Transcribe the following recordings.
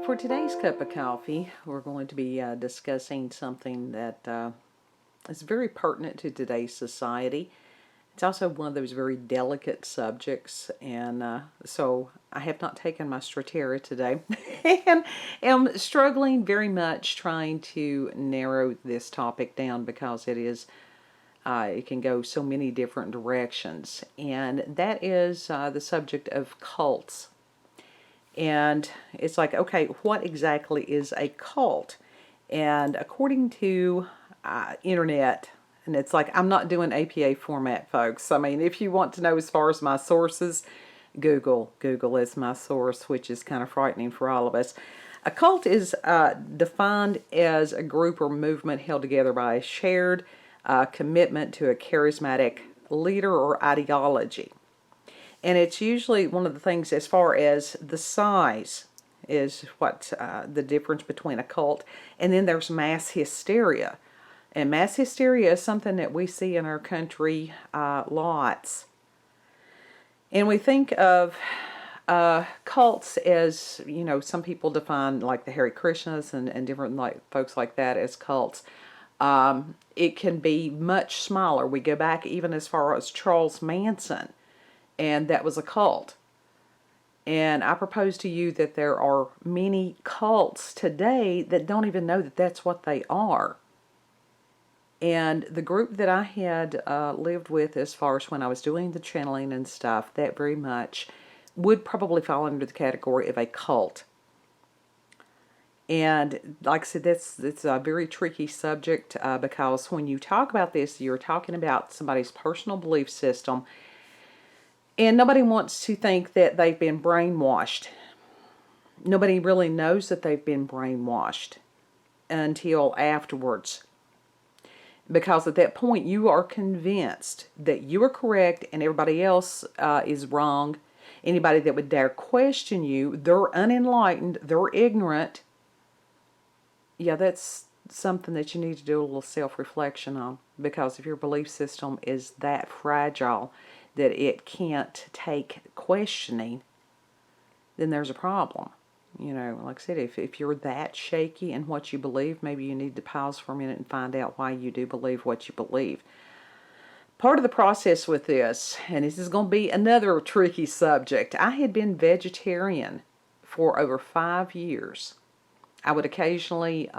For today's cup of coffee, we're going to be discussing something that is very pertinent to today's society. It's also one of those very delicate subjects, and so I have not taken my Stratera today and am struggling very much trying to narrow this topic down because it can go so many different directions, and that is the subject of cults. And it's like, okay, what exactly is a cult? And according to internet, and it's like, I'm not doing APA format, folks. I mean, if you want to know as far as my sources, Google. Google is my source, which is kind of frightening for all of us. A cult is defined as a group or movement held together by a shared commitment to a charismatic leader or ideology. And it's usually one of the things as far as the size is what the difference between a cult. And then there's mass hysteria. And mass hysteria is something that we see in our country lots. And we think of cults as, you know, some people define like the Hare Krishnas and different folks like that as cults. It can be much smaller. We go back even as far as Charles Manson, and that was a cult. And I propose to you that there are many cults today that don't even know that that's what they are. And the group that I had lived with as far as when I was doing the channeling and stuff, that very much would probably fall under the category of a cult. And like I said, it's a very tricky subject because when you talk about this, you're talking about somebody's personal belief system. And nobody wants to think that they've been brainwashed. Nobody really knows that they've been brainwashed until afterwards. Because at that point, you are convinced that you are correct and everybody else is wrong. Anybody that would dare question you, they're unenlightened, they're ignorant. Yeah, that's something that you need to do a little self-reflection on. Because if your belief system is that fragile that it can't take questioning, then there's a problem. You know, like I said, if you're that shaky in what you believe, maybe you need to pause for a minute and find out why you do believe what you believe. Part of the process with this, and this is going to be another tricky subject, I had been vegetarian for over 5 years. I would occasionally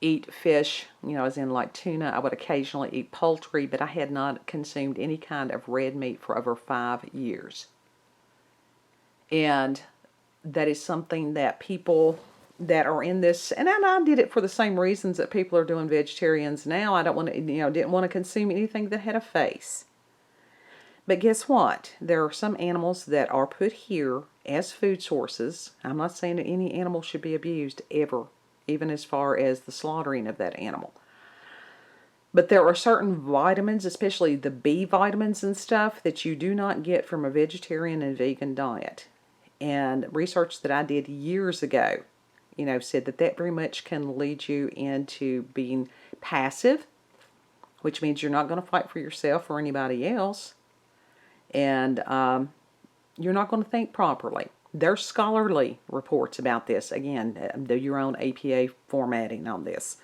eat fish, you know, as in like tuna. I would occasionally eat poultry, but I had not consumed any kind of red meat for over 5 years. And that is something that people that are in this, and I did it for the same reasons that people are doing vegetarians now. I don't want to, didn't want to consume anything that had a face. But guess what? There are some animals that are put here as food sources. I'm not saying that any animal should be abused ever, even as far as the slaughtering of that animal. But there are certain vitamins, especially the B vitamins and stuff, that you do not get from a vegetarian and vegan diet. And research that I did years ago, said that very much can lead you into being passive, which means you're not going to fight for yourself or anybody else. And you're not going to think properly. There's scholarly reports about this. Again, do your own APA formatting on this.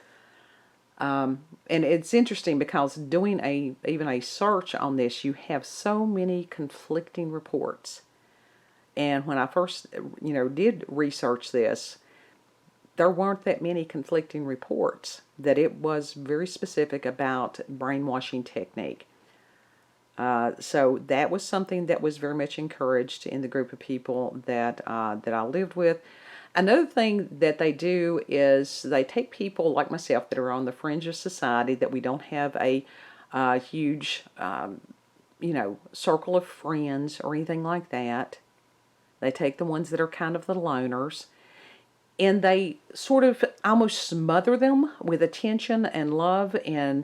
And it's interesting because doing even a search on this, you have so many conflicting reports. And when I first, did research this, there weren't that many conflicting reports. That it was very specific about brainwashing technique. So that was something that was very much encouraged in the group of people that I lived with. Another thing that they do is they take people like myself that are on the fringe of society, that we don't have a huge, circle of friends or anything like that. They take the ones that are kind of the loners, and they sort of almost smother them with attention and love and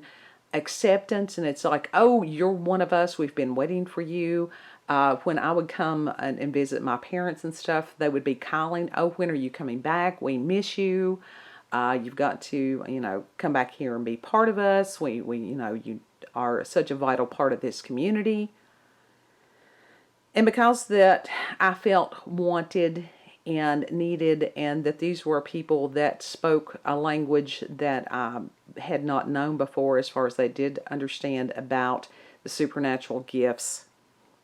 acceptance. And it's like, oh, you're one of us. We've been waiting for you. When I would come and visit my parents and stuff, they would be calling, oh, when are you coming back? We miss you. You've got to, come back here and be part of us. You are such a vital part of this community. And because that I felt wanted and needed, and that these were people that spoke a language that I had not known before, as far as they did understand about the supernatural gifts,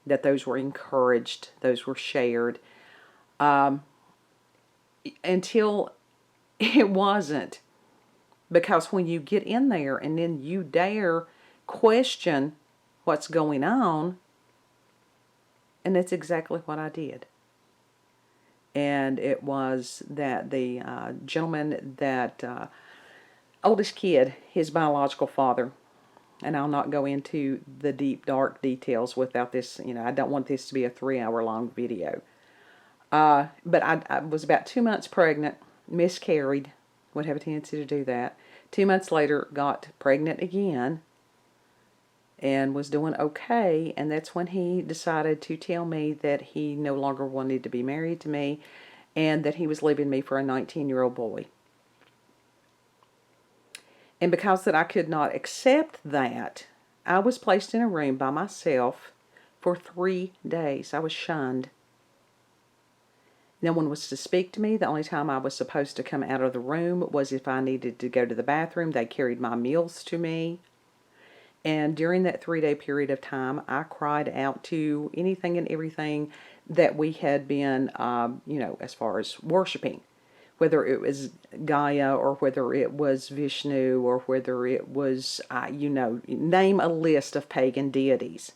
that those were encouraged, those were shared, until it wasn't. Because when you get in there and then you dare question what's going on, and that's exactly what I did. And it was that the gentleman that, oldest kid, his biological father, and I'll not go into the deep, dark details without this, I don't want this to be a 3-hour long video. But I was about 2 months pregnant, miscarried, would have a tendency to do that. 2 months later, got pregnant again, and was doing okay, and that's when he decided to tell me that he no longer wanted to be married to me, and that he was leaving me for a 19-year-old boy. And because that I could not accept that, I was placed in a room by myself for 3 days. I was shunned. No one was to speak to me. The only time I was supposed to come out of the room was if I needed to go to the bathroom. They carried my meals to me. And during that 3-day period of time, I cried out to anything and everything that we had been, as far as worshiping. Whether it was Gaia, or whether it was Vishnu, or whether it was, name a list of pagan deities.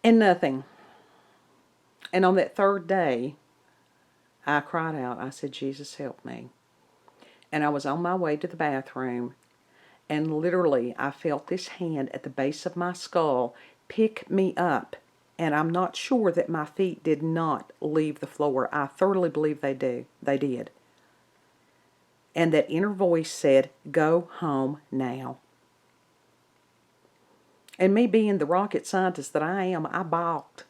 And nothing. And on that 3rd day, I cried out. I said, Jesus, help me. And I was on my way to the bathroom, and literally I felt this hand at the base of my skull pick me up. And I'm not sure that my feet did not leave the floor. I thoroughly believe they did. And that inner voice said, go home now. And me being the rocket scientist that I am, I balked.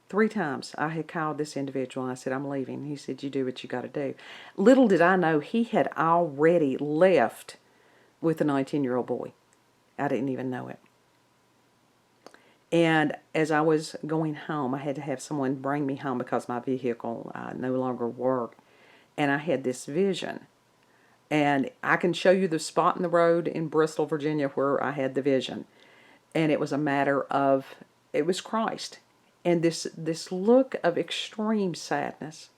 3 times I had called this individual and I said, I'm leaving. He said, you do what you got to do. Little did I know he had already left with a 19-year-old boy. I didn't even know it. And as I was going home, I had to have someone bring me home because my vehicle no longer worked. And I had this vision. And I can show you the spot in the road in Bristol, Virginia, where I had the vision. And it was a matter of, it was Christ. And this look of extreme sadness.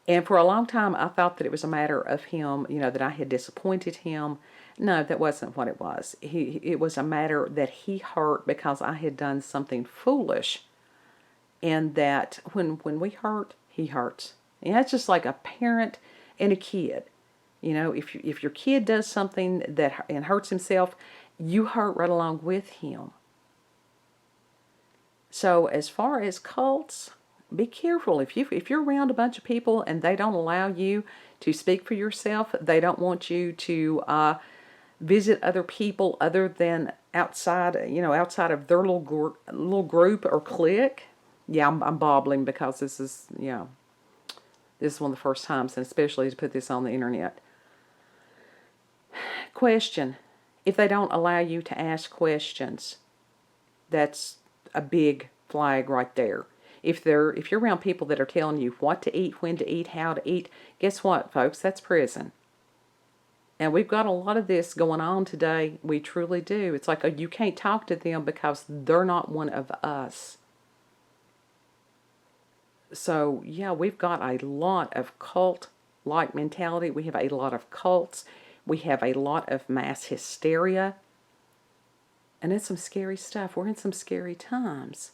And for a long time, I thought that it was a matter of him, that I had disappointed him. No, that wasn't what it was. It was a matter that he hurt because I had done something foolish. And that when we hurt, he hurts. And that's just like a parent and a kid. If your kid does something and hurts himself, you hurt right along with him. So as far as cults, be careful. If you're around a bunch of people and they don't allow you to speak for yourself, they don't want you to visit other people other than outside of their little group or clique. Yeah, I'm bobbling because this is one of the first times, and especially to put this on the internet. Question: if they don't allow you to ask questions, that's a big flag right there. If you're around people that are telling you what to eat, when to eat, how to eat, guess what, folks? That's prison. And we've got a lot of this going on today. We truly do. It's like you can't talk to them because they're not one of us. So, yeah, we've got a lot of cult-like mentality. We have a lot of cults. We have a lot of mass hysteria. And it's some scary stuff. We're in some scary times.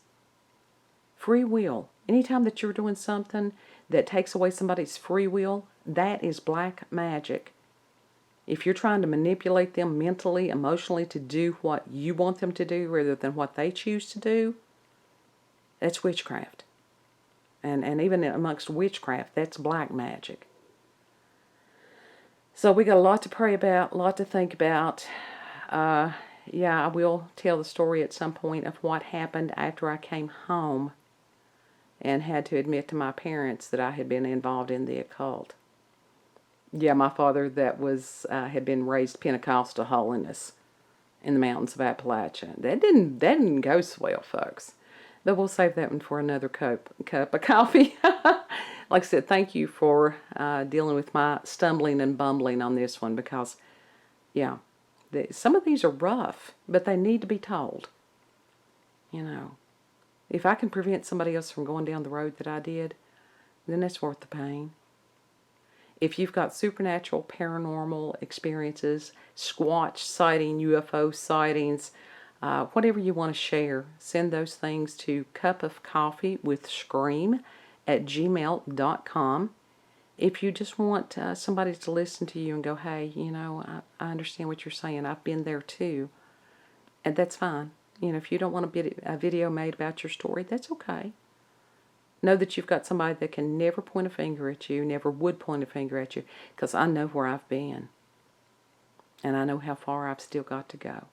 Free will. Anytime that you're doing something that takes away somebody's free will, that is black magic. If you're trying to manipulate them mentally, emotionally to do what you want them to do rather than what they choose to do, that's witchcraft. And even amongst witchcraft, that's black magic. So we got a lot to pray about, a lot to think about. Yeah, I will tell the story at some point of what happened after I came home and had to admit to my parents that I had been involved in the occult. Yeah, my father had been raised Pentecostal holiness in the mountains of Appalachia. That didn't go swell, folks. But we'll save that one for another cup of coffee. Like I said, thank you for dealing with my stumbling and bumbling on this one because, yeah, some of these are rough, but they need to be told. You know, if I can prevent somebody else from going down the road that I did, then that's worth the pain. If you've got supernatural, paranormal experiences, Squatch sighting, UFO sightings, whatever you want to share, send those things to cupofcoffeewithscream@gmail.com. If you just want somebody to listen to you and go, hey, you know, I understand what you're saying. I've been there too. And that's fine. You know, if you don't want a video made about your story, that's okay. Know that you've got somebody that can never point a finger at you, never would point a finger at you, because I know where I've been. And I know how far I've still got to go.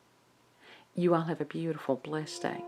You all have a beautiful, blessed day.